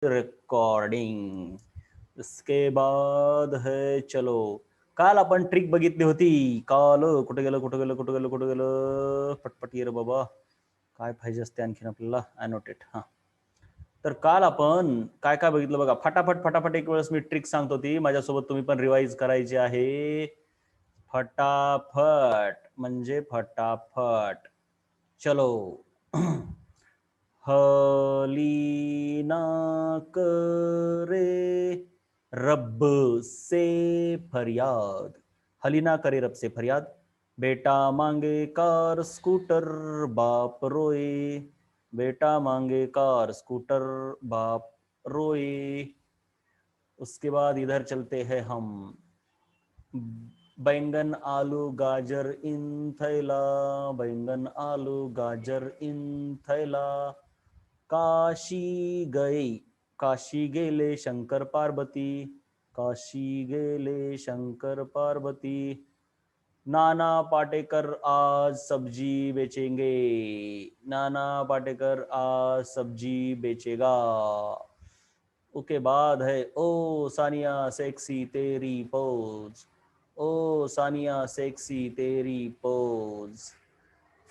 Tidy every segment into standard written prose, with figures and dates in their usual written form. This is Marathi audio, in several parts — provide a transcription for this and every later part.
रेकॉर्डिंग. इसके बाद है, चलो काल आपण ट्रिक बघितली होती. काल कुठे गेलं कुठे गेलं कुठे गेलं कुठे गेलं, पटपट ये रे बाबा, काय पाहिजे असते आणखीन आपल्याला. अनोटेट. हा, तर काल आपण काय काय बघितलं बघा. फटाफट फटाफट एक वेळेस मी ट्रिक सांगतो, ती माझ्यासोबत तुम्ही पण रिवाइज करायची आहे. फटाफट म्हणजे फटाफट. चलो. हलीना करे रब से फरियाद. हलीना करे रब से फरियाद. बेटा मांगे कार स्कूटर बाप रोए. बेटा मांगे कार स्कूटर बाप रोए. उसके बाद इधर चलते हैं हम. बैंगन आलू गाजर इन थैला. बैंगन आलू गाजर इन थैला. काशी गए. काशी गेले शंकर पार्वती. काशी गेले शंकर पार्वती. नाना पाटेकर आज सब्जी बेचेंगे. नाना पाटेकर आज सब्जी बेचेगा. उसके बाद है, ओ सानिया सेक्सी तेरी पोज. ओ सानिया सेक्सी तेरी pose.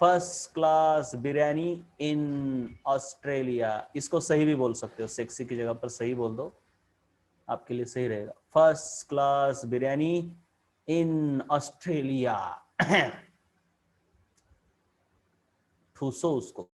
First class biryani in Australia. इसको सही भी बोल सकते हो, सेक्सी की जगह पर सही बोल दो, आपके लिए सही रहेगा. First class biryani in Australia. ठूसो उसको.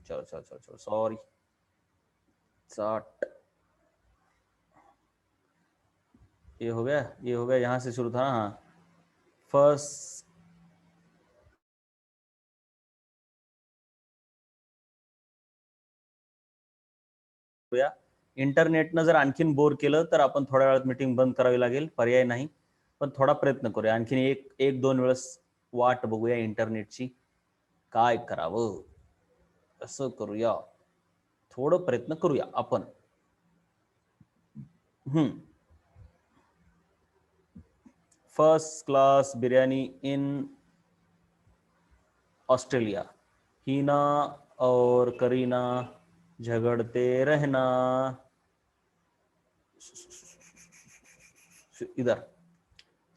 चलो चलो चलो चलो, सॉरी. साठ. ये हो गया, ये हो गया. यहाँ से शुरू था ना. हाँ, फर्स्ट. इंटरनेटनं जर आणखीन बोर केलं तर आपण थोड्या वेळात मीटिंग बंद करावी लागेल, पर्याय नाही. पण थोडा प्रयत्न करूया आणखीन एक दोन वेळेस वाट बघूया इंटरनेटची. काय करावं, कसं करूया, थोडं प्रयत्न करूया आपण. First class biryani in Australia. Heena और करीना झगड़ते रहना. इधर.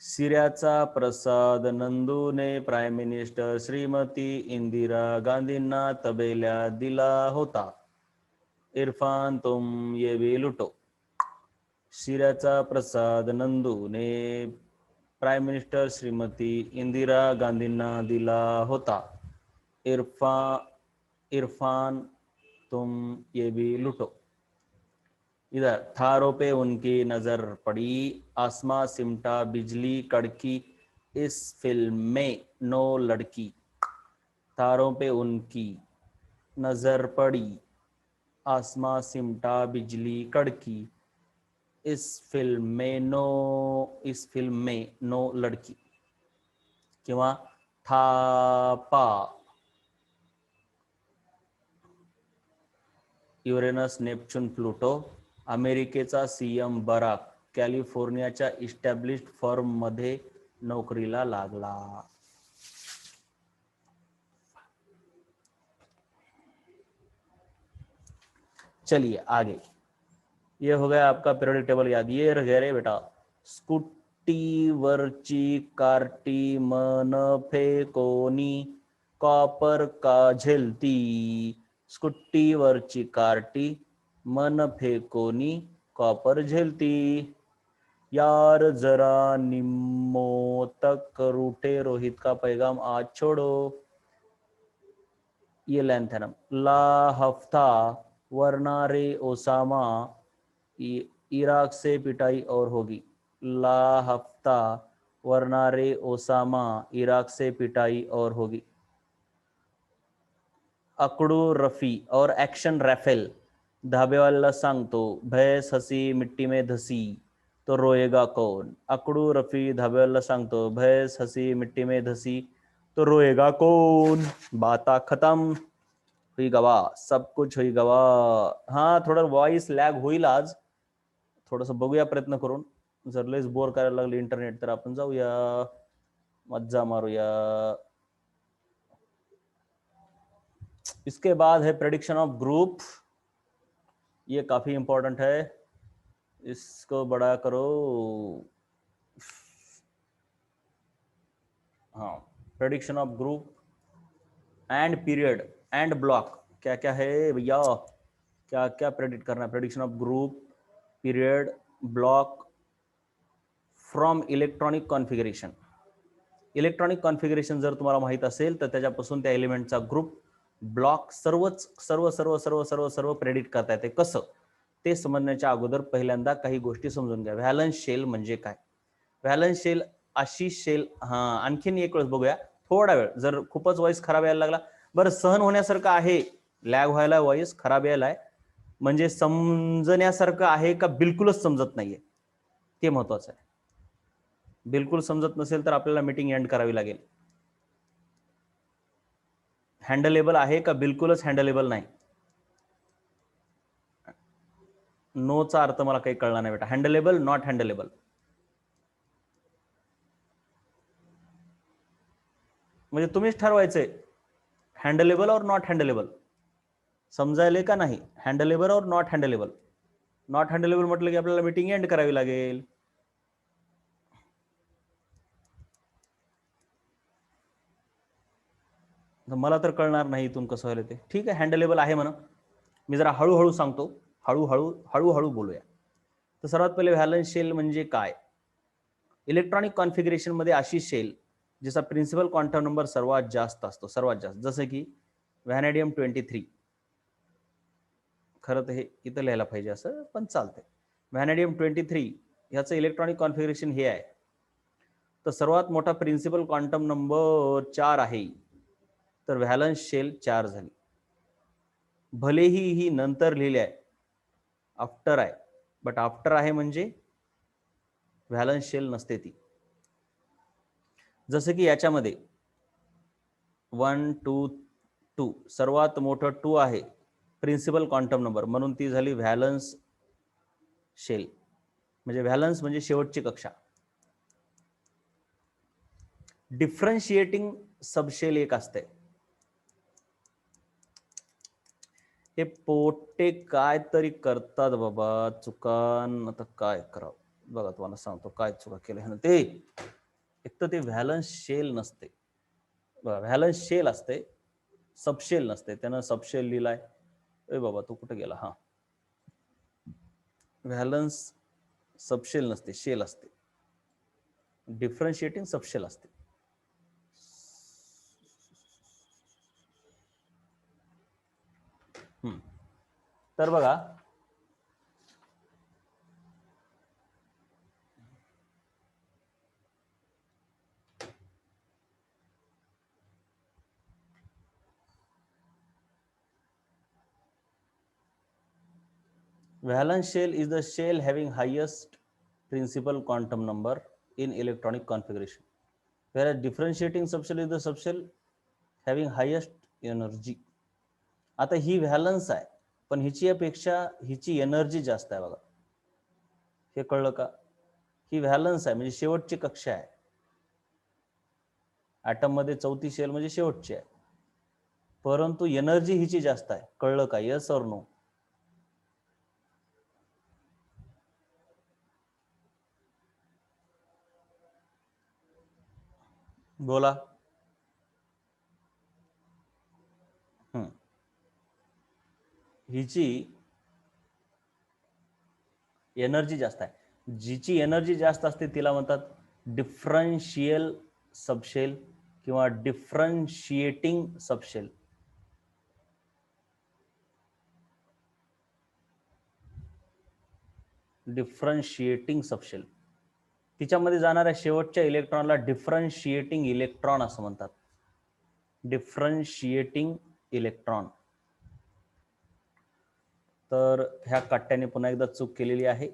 सिऱ्याचा प्रसाद नंदूने प्राईम मिनिस्टर श्रीमती इंदिरा गांधींना तबेल्यात दिला होता. इरफान तुम ये भी लुटो. सिऱ्याचा प्रसाद नंदूने प्राईम मिनिस्टर श्रीमती इंदिरा गांधींना दिला होता. इरफान तुम ये भी लुटो. इधर. थारों पे उनकी नजर पड़ी. आसमां सिमटा बिजली कड़की. इस फिल्म में नो लड़की. तारों पे उनकी नजर पड़ी. आसमां सिमटा बिजली कड़की. इस फिल्म में नो लड़की. किंवा थापा. Uranus Neptune Pluto. अमेरिकेचा सीएम बराक कॅलिफोर्नियाच्या इस्टॅब्लिश्ड फर्म मध्ये नोकरीला लागला. चलिए आगे. ये हो गया आपका पीरियोडिक टेबल याद. ये रह गया रे बेटा. स्कुट्टीवरची कार्टी मन फेकोनी कॉपर का झेलती. स्कुट्टीवरची कार्टी मन फेकोनी कॉपर झेलती. यार जरा निम्मो तक रूठे रोहित का पैगाम आज छोड़ो. ये लेंथ है ना. ला हफ्ता वरना रे ओसामा इराक से पिटाई और होगी. ला हफ्ता वरना रे ओसामा इराक से पिटाई और होगी. अकडू रफी और एक्शन रैफेल. धाबे वाला सांगतो भैंस हसी मिट्टी में धसी तो रोएगा कौन. अकडू रफी धाबे वाला सांगतो भैंस हसी मिट्टी में धसी तो रोएगा कौन. बाता खत्म. हुई गवा. सब कुछ हुई गवा. हा थोडं व्हॉइस लॅग होईल आज. थोडस बघूया प्रयत्न करून. जर लयच बोर करायला लागले इंटरनेट तर आपण जाऊया मज्जा मारूया. इसके बाद है प्रेडिक्शन ऑफ ग्रुप. ये काफी इंपॉर्टेंट है. इसको बड़ा करो. हाँ prediction of group end period end block. क्या क्या है भैया. क्या क्या प्रेडिक्ट करना है. Prediction of group period block from electronic configuration. Electronic configuration जर तुम्हाला माहित असेल तर त्याच्यापासून त्या एलिमेंटचा ग्रुप ब्लॉक सर्वच सर्व सर्व सर्व सर्व सर्व प्रेडिक्ट करता येते. कसं ते समजण्याच्या अगोदर पहिल्यांदा काही गोष्टी समजून घ्या. व्हॅलन्स शेल म्हणजे काय. व्हॅलन्स शेल अशी शेल. हा आणखीन एक वेळेस बघूया थोडा वेळ. जर खूपच व्हॉइस खराब यायला लागला बरं सहन होण्यासारखं आहे. लॅग व्हायला व्हॉइस खराब यायलाय म्हणजे समजण्यासारखं आहे का बिलकुलच समजत नाहीये ते महत्वाचं आहे. बिलकुल समजत नसेल तर आपल्याला मीटिंग एंड करावी लागेल. हँडलेबल आहे का बिलकुलच हँडलेबल नाही. नोचा अर्थ मला काही कळला नाही बेटा. हँडलेबल नॉट हँडलेबल. म्हणजे तुम्हीच ठरवायचंय हँडलेबल और नॉट हँडलेबल. समजायले का नाही. हँडलेबल और नॉट हँडलेबल. नॉट हँडलेबल म्हटलं की आपल्याला मीटिंग एंड करावी लागेल. मला तर कळणार नाही इथून कसं व्हायला ते. ठीक आहे हँडलेबल आहे म्हणा. मी जरा हळूहळू सांगतो. हळूहळू हळूहळू बोलूया. तर सर्वात पहिले व्हॅलन्स शेल म्हणजे काय. इलेक्ट्रॉनिक कॉन्फिगरेशन मध्ये अशी शेल जिचा प्रिन्सिपल क्वांटम नंबर सर्वात जास्त असतो. सर्वात जास्त. जसं की व्हॅनेडियम 23. खरं तर हे इथं लिहायला पाहिजे असं पण चालतंय. व्हॅनेडियम 23 ह्याचं इलेक्ट्रॉनिक कॉन्फिगरेशन हे आहे. तर सर्वात मोठा प्रिन्सिपल क्वांटम नंबर 4 आहे. तर व्हॅलन्स शेल 4 झाली. भलेही ही नंतर लिहिली आहे आफ्टर आहे. बट आफ्टर आहे म्हणजे व्हॅलन्स शेल नसते ती. जसं की याच्यामध्ये 1 2 2 सर्वात मोठं 2 आहे प्रिन्सिपल क्वांटम नंबर म्हणून ती झाली व्हॅलन्स शेल. म्हणजे व्हॅलन्स म्हणजे शेवटची कक्षा. डिफरन्शिएटिंग सबशेल एक असते. हे पोटे काय तरी करतात बाबा चुकान. आता काय करावं बघा तुम्हाला सांगतो काय चुका केल्या ना ते. एक तर ते व्हॅलन्स शेल नसते. व्हॅलन्स शेल असते सबशेल नसते. त्यानं सबशेल लिहिलाय. ए बाबा तू कुठे गेला. हा व्हॅलन्स सबशेल नसते शेल असते. डिफरन्शिएटिंग सबशेल असते. तर बघा valence shell is the shell having highest principal quantum number in electronic configuration, whereas differentiating subshell is the subshell having highest energy. आता ही व्हॅलन्स आहे पण हिची अपेक्षा हिची एनर्जी जास्त आहे बघा. हे कळलं का. ही व्हॅलन्स आहे म्हणजे शेवटची कक्षा आहे. ॲटम मध्ये चौथी शेल म्हणजे शेवटची आहे परंतु एनर्जी हिची जास्त आहे. कळलं का. येस और नो. बोला. हिची एनर्जी जास्त आहे. जिची एनर्जी जास्त असते तिला म्हणतात डिफरन्शियल सबशेल किंवा डिफरन्शिएटिंग सबशेल. Differentiating subshell. तिच्यामध्ये जाणाऱ्या शेवटच्या इलेक्ट्रॉनला डिफरन्शिएटिंग इलेक्ट्रॉन असं म्हणतात. Differentiating electron. तर ह्या कट्ट्याने पुन्हा एकदा चूक केलेली आहे.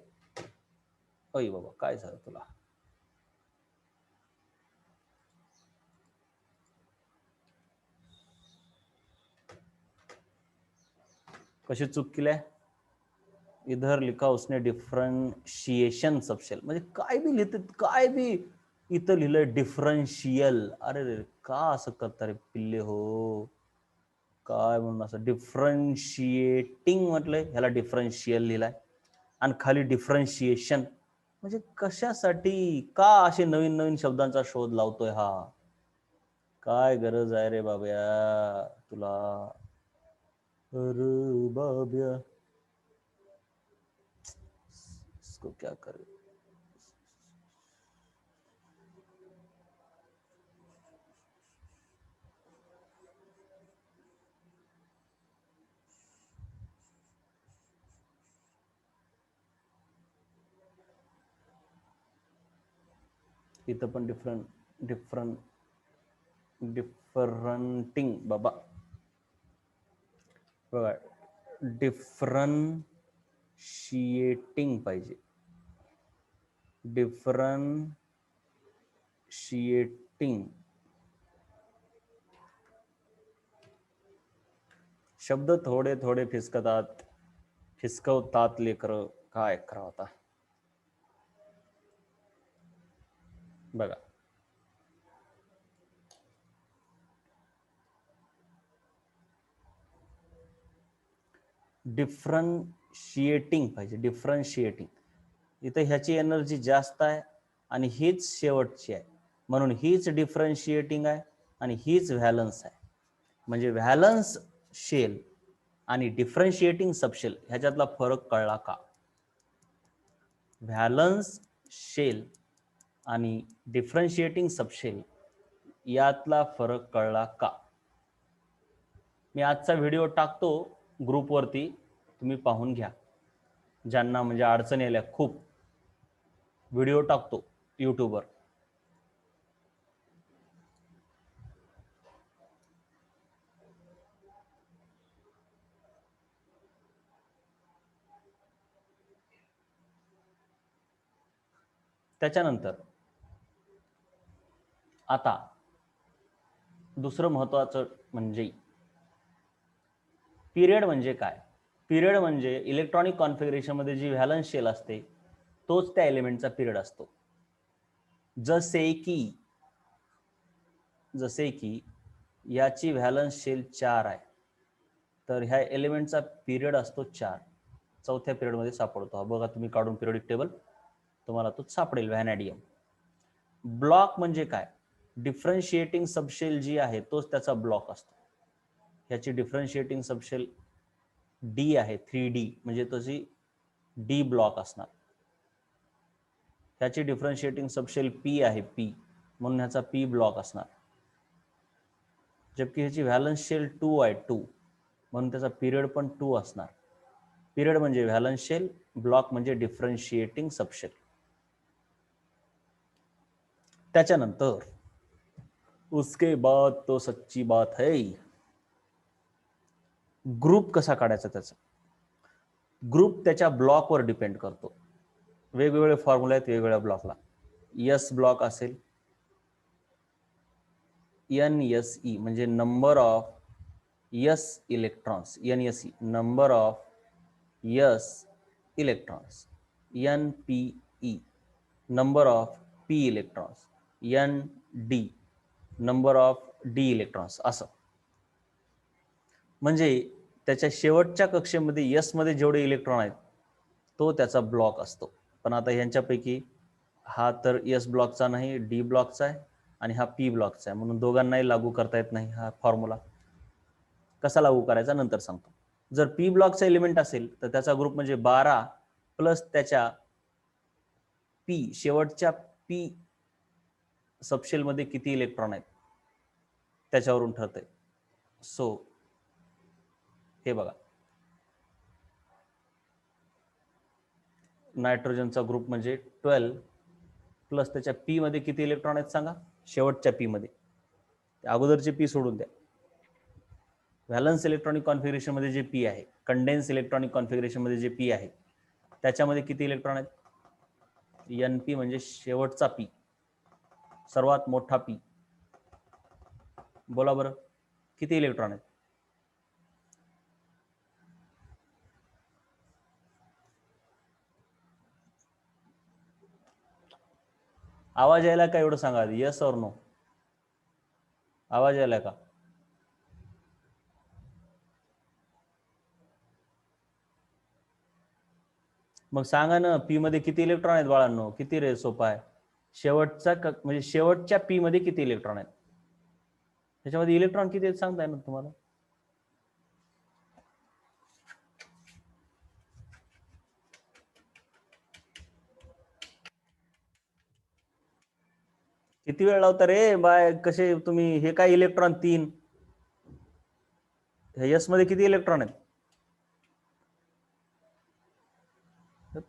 अय बाबा, काय झालं तुला? कशी चूक केली? इधर लिखा उसने डिफरन्शिएशन सबशेल. म्हणजे काय बी लिहिते, काय बी इथं लिहिलंय डिफरन्शियल. अरे रे, का असं करता रे पिल्ले हो? काय म्हणून असं डिफरन्शिएटिंग म्हटलंय, ह्याला डिफरन्शियल लिहिलाय आणि खाली डिफरन्शिएशन. म्हणजे कशासाठी? का असे नवीन नवीन शब्दांचा शोध लावतोय हा? काय गरज आहे रे बाब्या तुला? अरे बाब्या, इसको क्या करे? इथं पण डिफरंटिंग बाबा बघा, डिफरन्शिएटिंग पाहिजे. डिफरन्शिएटिंग शब्द थोडे थोडे फिसकवतात लेकर. काय करावं आता? बघा, डिफरन्शिएटिंग पाहिजे. डिफरन्शिएटिंग. इथं ह्याची एनर्जी जास्त आहे आणि हीच शेवटची आहे, म्हणून हीच डिफरन्शिएटिंग आहे आणि हीच व्हॅलन्स आहे. म्हणजे व्हॅलन्स शेल आणि डिफरन्शिएटिंग सबशेल ह्याच्यातला फरक कळला का? व्हॅलन्स शेल आणि डिफरन्शिएटिंग सबशेल यातला फरक कळला का? मी आजचा व्हिडिओ टाकतो ग्रुपवरती, तुम्ही पाहून घ्या. ज्यांना म्हणजे अडचणी आल्या खूप, व्हिडिओ टाकतो यूट्यूबवर. त्याच्यानंतर आता दुसरं महत्वाचं म्हणजे पिरियड म्हणजे काय? पिरियड म्हणजे इलेक्ट्रॉनिक कॉन्फिगरेशन मध्ये जी व्हॅलन्स शेल असते तोच त्या एलिमेंटचा पिरियड असतो. जसे की याची व्हॅलन्स शेल 4 आहे, तर ह्या एलिमेंटचा पिरियड असतो 4. चौथ्या पिरियड मध्ये सापडतो हा. बघा तुम्ही काढून पिरियडिक टेबल, तुम्हाला तो सापडेल व्हॅनॅडियम. ब्लॉक म्हणजे काय? डिफरन्शिएटिंग सबशेल जी आहे तोच त्याचा ब्लॉक असतो. ह्याची डिफरन्शिएटिंग सबशेल डी आहे, 3D, म्हणजे तशी डी ब्लॉक असणार. ह्याची डिफरन्शिएटिंग सबशेल पी आहे, पी, म्हणून ह्याचा पी ब्लॉक असणार. जबकि ह्याची व्हॅलन्स शेल 2 आहे, 2, म्हणून त्याचा पिरियड पण 2 असणार. पिरियड म्हणजे व्हॅलन्स शेल, ब्लॉक म्हणजे डिफरन्शिएटिंग सबशेल. त्याच्यानंतर उसके बाद तो सच्ची बात है, ग्रुप कसा काढायचा? त्याचा ग्रुप त्याच्या ब्लॉकवर डिपेंड करतो. वेगवेगळे फॉर्म्युले आहेत वेगवेगळ्या ब्लॉकला. एस ब्लॉक असेल, NSE म्हणजे number of S electrons, NSE number of S electrons, NPE number of P electrons, ND number of D electrons. असं म्हणजे त्याच्या शेवटच्या कक्षेमध्ये एस मध्ये जेवढे इलेक्ट्रॉन आहेत तो त्याचा ब्लॉक असतो. पण आता यांच्यापैकी हा तर एस ब्लॉकचा नाही, डी ब्लॉकचा आहे, आणि हा पी ब्लॉकचा आहे, म्हणून दोघांनाही लागू करता येत नाही हा फॉर्म्युला. कसा लागू करायचा नंतर सांगतो. जर पी ब्लॉकचा एलिमेंट असेल तर त्याचा ग्रुप म्हणजे 12 प्लस त्याच्या पी शेवटच्या पी सबशेल मध्ये किती इलेक्ट्रॉन आहेत त्याच्यावरून ठरतंय. सो हे बघा, नायट्रोजनचा ग्रुप म्हणजे 12 प्लस त्याच्या पी मध्ये किती इलेक्ट्रॉन आहेत सांगा, शेवटच्या पी मध्ये. अगोदरचे पी सोडून द्या. व्हॅलन्स इलेक्ट्रॉनिक कॉन्फिगरेशन मध्ये जे पी आहे, कंडेन्स इलेक्ट्रॉनिक कॉन्फिगरेशन मध्ये जे पी आहे, त्याच्यामध्ये किती इलेक्ट्रॉन आहेत? एन पी म्हणजे शेवटचा पी, सर्वात मोठा पी. बोला बरं, किती इलेक्ट्रॉन आहेत? आवाज यायला का एवढं सांगा, येस और नो? आवाज यायला का? मग सांगा ना, पी मध्ये किती इलेक्ट्रॉन आहेत बाळांनो? किती रे, सोपा आहे. शेवटचा म्हणजे शेवटच्या पी मध्ये किती इलेक्ट्रॉन आहेत, त्याच्यामध्ये इलेक्ट्रॉन किती आहेत सांगताय ना तुम्हाला? किती वेळ लावता रे बाय, कसे तुम्ही? हे काय इलेक्ट्रॉन 3, एस मध्ये किती इलेक्ट्रॉन आहेत?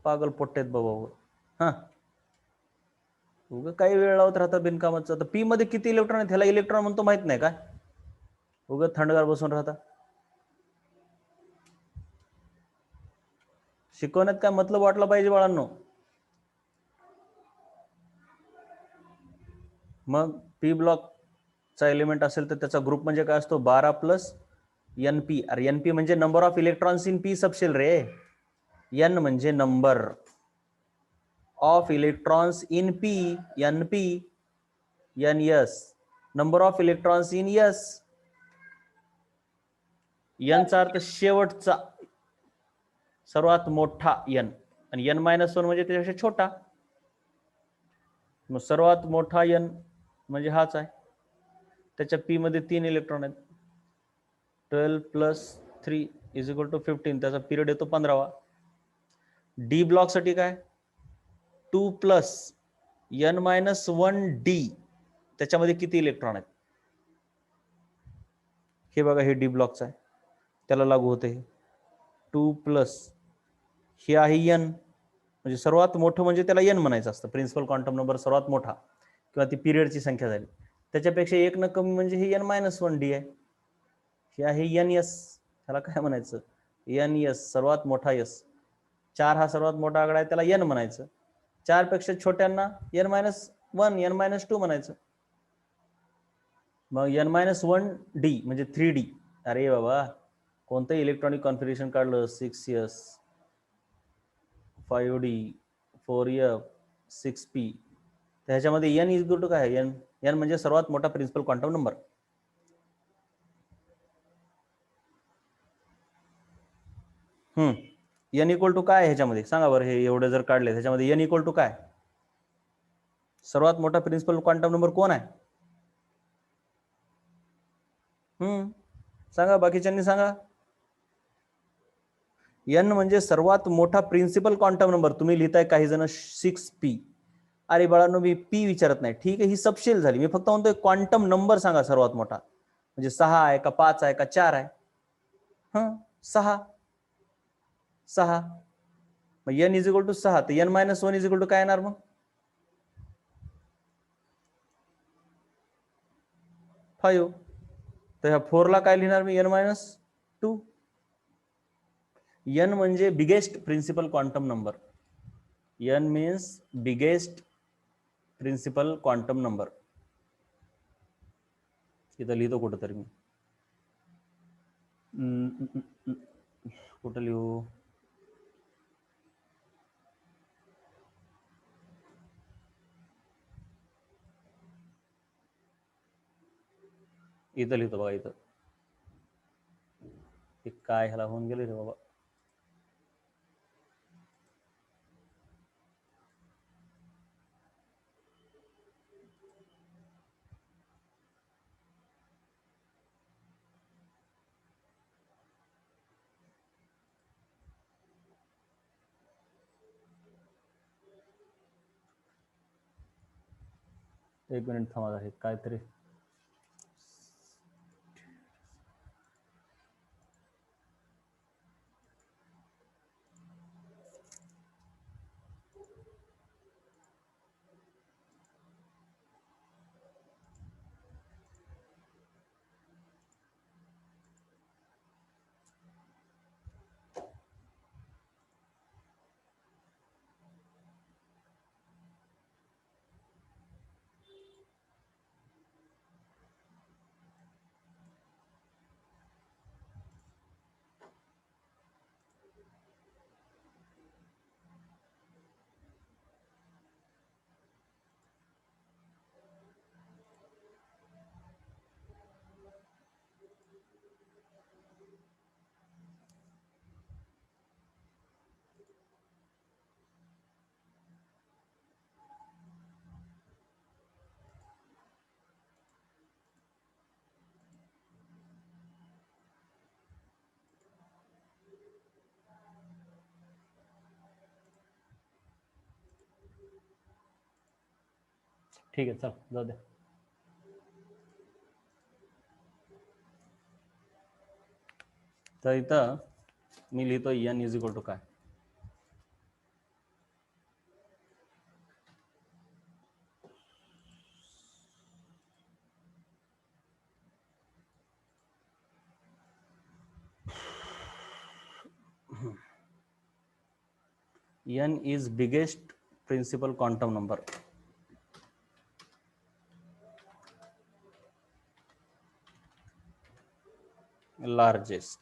पागल पोट्टेत बाबा. हा, उगा काही वेळ लावत राहता बिनकामाचं. तर पी मध्ये किती इलेक्ट्रॉन आहेत ह्याला इलेक्ट्रॉन म्हणतो माहित नाही काय? उगा थंडगार बसून राहता. शिकवण्यात काय मतलब वाटला पाहिजे बाळांनो. मग पी ब्लॉकचा एलिमेंट असेल तर त्याचा ग्रुप म्हणजे काय असतो? 12 प्लस एन पी. अरे एन पी म्हणजे number of electrons in P subshell रे. एन म्हणजे number of electrons in P, N P. N S number of electrons in S. एनचा अर्थ शेवटचा, सर्वात मोठा एन, आणि एन मायनस 1 म्हणजे त्याच्यापेक्षा छोटा. मग सर्वात मोठा एन म्हणजे हाच आहे. त्याच्या पी मध्ये 3 इलेक्ट्रॉन आहेत. 12 प्लस 3 इज इक्वल टू 15. त्याचा पिरियड येतो 15वा. डी ब्लॉक साठी काय? 2 प्लस एन मायनस 1 डी. त्याच्यामध्ये किती इलेक्ट्रॉन आहेत? हे बघा, हे डी ब्लॉकचं आहे, त्याला लागू होते हे 2 प्लस हे आहे एन, म्हणजे सर्वात मोठं म्हणजे त्याला एन म्हणायचं असतं. प्रिन्सिपल क्वांटम नंबर सर्वात मोठा किंवा ती पिरियडची संख्या झाली, त्याच्यापेक्षा एक न कमी म्हणजे हे एन मायनस 1 डी आहे. हे आहे एन एस, त्याला काय म्हणायचं? एन एस, सर्वात मोठा एस. 4 हा सर्वात मोठा आकडा आहे, त्याला एन म्हणायचं. 4 पेक्षा छोट्यांना एन मायनस 1, एन मायनस 2 म्हणायचं. मग एन मायनस 1 डी म्हणजे 3D. अरे बाबा, कोणतं इलेक्ट्रॉनिक कॉन्फिगरेशन काढलं, 6s, 5D, 4f, 6p, त्याच्यामध्ये एन इज टू काय? एन, एन म्हणजे सर्वात मोठा principal quantum number. N equal to काय ह्याच्यामध्ये सांगा बरं? हे एवढे जर काढले त्याच्यामध्ये एन इक्वल टू काय? सर्वात मोठा प्रिन्सिपल क्वांटम नंबर कोण आहे? सांगा, बाकीच्यांनी सांगा. एन म्हणजे सर्वात मोठा प्रिन्सिपल क्वांटम नंबर. तुम्ही लिहिताय काही जण 6p. अरे बाळांनो, मी पी विचारत नाही, ठीक आहे, ही सबशेल झाली. मी फक्त म्हणतोय क्वांटम नंबर सांगा सर्वात मोठा. म्हणजे 6 आहे का 5 आहे का 4 आहे? 6. 6. मग एन इज इक्वल टू 6, तर n minus 1 is equal to काय येणार मग? 5. तर ह्या 4 ला काय लिहिणार मी? N minus 2. एन म्हणजे biggest principal quantum number. N means biggest principal quantum number. इथं लिहितो कुठंतरी मी. कुठं लिहू? इथं लिहितो बघा, इथं. काय ह्याला होऊन गेले रे बाबा. एक मिनिट थांबा, हे काहीतरी ठीक आहे, चल जाऊ दे. तर इथं मी लिहितो n इज इक्वल टू काय, n is biggest principal quantum number. Largest.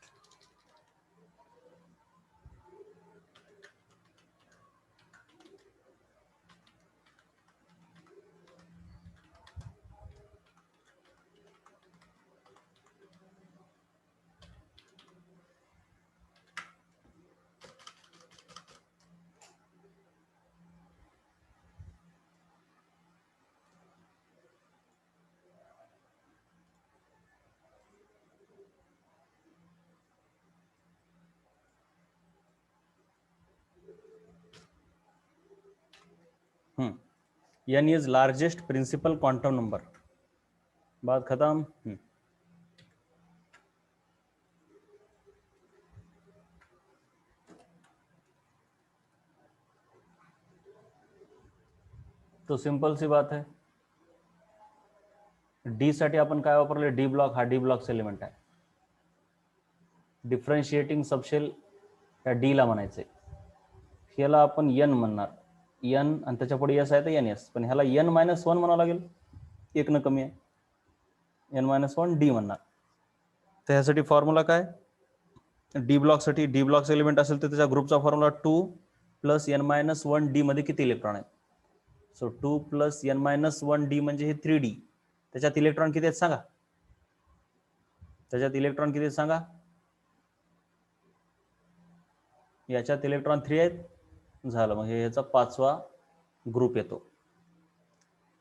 n is largest principal quantum number. बात खत्म. तो सिंपल सी बात है, डी साठी आपण काय वापरले, डी ब्लॉक, हा डी ब्लॉकचा एलिमेंट आहे. डिफरन्शिएटिंग सबशेल या डी ला म्हणायचे, ह्याला आपण n म्हणणार, n आणि त्याच्या पुढे s आहे तर ns, पण ह्याला n-1 म्हणावं लागेल, एक न कमी आहे, n-1 डी म्हणणार. तर ह्यासाठी फॉर्म्युला काय, डी ब्लॉक साठी, डी ब्लॉकचा एलिमेंट असेल तर त्याच्या ग्रुपचा फॉर्म्युला 2 + n-1 डी मध्ये किती इलेक्ट्रॉन आहेत. सो 2 + n-1 डी म्हणजे हे 3d. त्याच्यात इलेक्ट्रॉन किती आहेत सांगा, त्याच्यात इलेक्ट्रॉन किती आहेत सांगा. याच्यात इलेक्ट्रॉन 3 आहेत, झालं. मग हे ह्याचा 5वा ग्रुप येतो,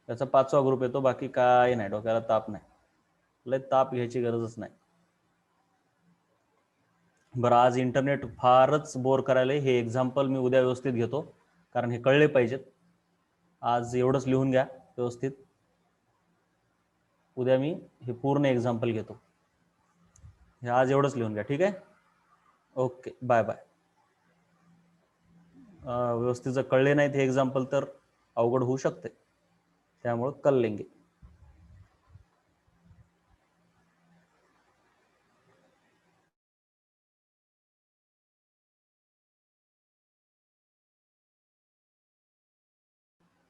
याचा 5वा ग्रुप येतो. बाकी काय नाही, डोक्याला ताप नाही, लय ताप घ्यायची गरजच नाही. बरं, आज इंटरनेट फारच बोर करायला, हे एक्झाम्पल मी उद्या व्यवस्थित घेतो, कारण हे कळले पाहिजेत. आज एवढंच लिहून घ्या व्यवस्थित, उद्या मी हे पूर्ण एक्झाम्पल घेतो. हे आज एवढंच लिहून घ्या, ठीक आहे. Okay, bye bye. व्यवस्थित जर कळले नाहीत हे एक्झाम्पल तर अवघड होऊ शकते, त्यामुळे कल लेंगे.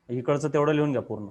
इकडचं तेवढं लिहून घ्या पूर्ण.